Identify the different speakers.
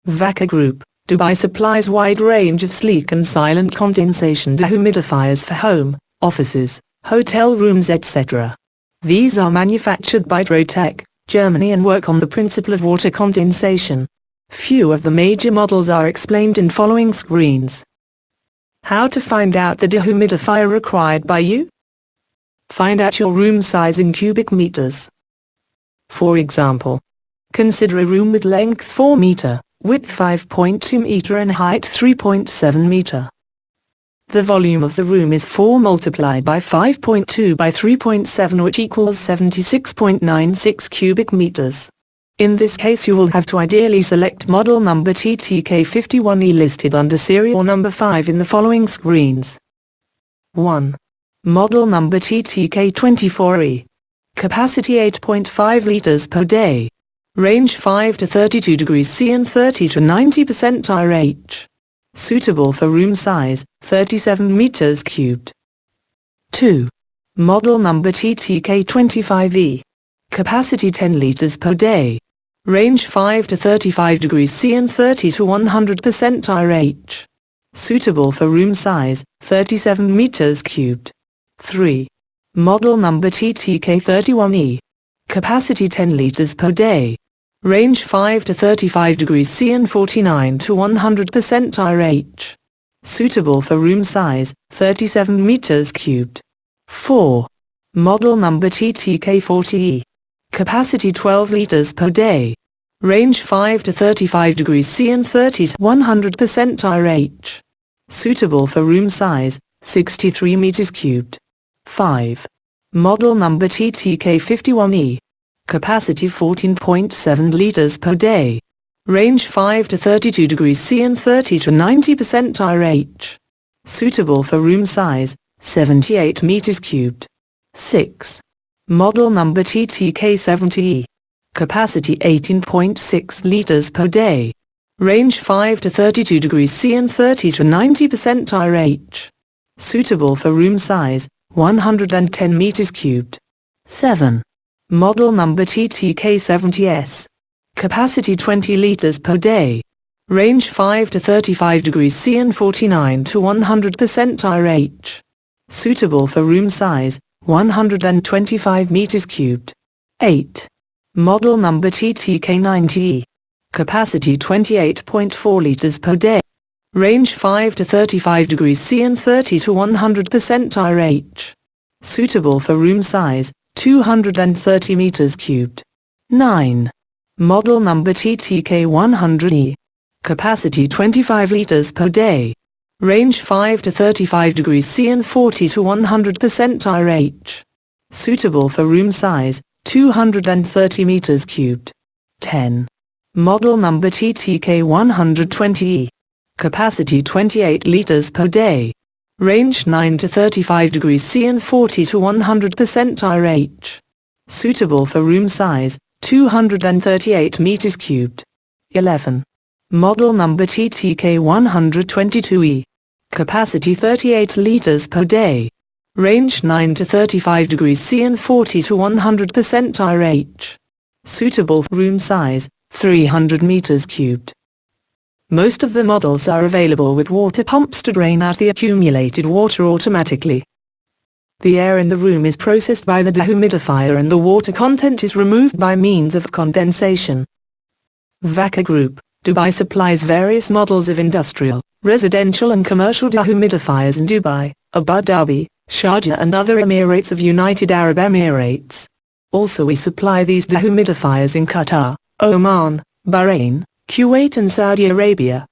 Speaker 1: Vacker Group, Dubai supplies wide range of sleek and silent condensation dehumidifiers for home, offices, hotel rooms etc. These are manufactured by Deira, Germany and work on the principle of water condensation. Few of the major models are explained in following screens. How to find out the dehumidifier required by you? Find out your room size in cubic meters. For example, consider a room with length 4 meter, width 5.2 meter and height 3.7 meter. The volume of the room is 4 multiplied by 5.2 by 3.7 which equals 76.96 cubic meters. In this case you will have to ideally select model number TTK51E listed under serial number 5 in the following screens. 1. Model number TTK24E. Capacity 8.5 liters per day. Range 5 to 32 degrees C and 30 to 90% RH. Suitable for room size, 37 meters cubed. 2. Model number TTK25E. Capacity 10 liters per day. Range 5 to 35 degrees C and 30 to 100% RH. Suitable for room size, 37 meters cubed. 3. Model number TTK31E. Capacity 10 liters per day. Range 5 to 35 degrees C and 49 to 100% RH. Suitable for room size, 37 meters cubed. 4. Model number TTK40E. Capacity 12 liters per day. Range 5 to 35 degrees C and 30 to 100% RH. Suitable for room size, 63 meters cubed. 5. Model number TTK51E. Capacity 14.7 liters per day. Range 5 to 32 degrees C and 30 to 90% RH. Suitable for room size, 78 meters cubed. 6. Model number TTK70E. Capacity 18.6 liters per day. Range 5 to 32 degrees C and 30 to 90% RH. Suitable for room size, 110 meters cubed. 7. Model number TTK70S. Capacity 20 liters per day. Range 5 to 35 degrees C and 49 to 100% RH. Suitable for room size, 125 meters cubed. 8. Model number TTK90E. Capacity 28.4 liters per day. Range 5 to 35 degrees C and 30 to 100% RH. Suitable for room size, 230 meters cubed. 9. Model number TTK100E. Capacity 25 liters per day. Range 5 to 35 degrees C and 40 to 100% RH. Suitable for room size, 230 meters cubed. 10. Model number TTK120E. Capacity 28 liters per day. Range 9 to 35 degrees C and 40 to 100% RH. Suitable for room size, 238 meters cubed. 11. Model number TTK122E. Capacity 38 liters per day. Range 9 to 35 degrees C and 40 to 100% RH. Suitable for room size, 300 meters cubed. Most of the models are available with water pumps to drain out the accumulated water automatically. The air in the room is processed by the dehumidifier and the water content is removed by means of condensation. Vacker Group, Dubai supplies various models of industrial, residential and commercial dehumidifiers in Dubai, Abu Dhabi, Sharjah and other Emirates of United Arab Emirates. Also we supply these dehumidifiers in Qatar, Oman, Bahrain, Kuwait and Saudi Arabia.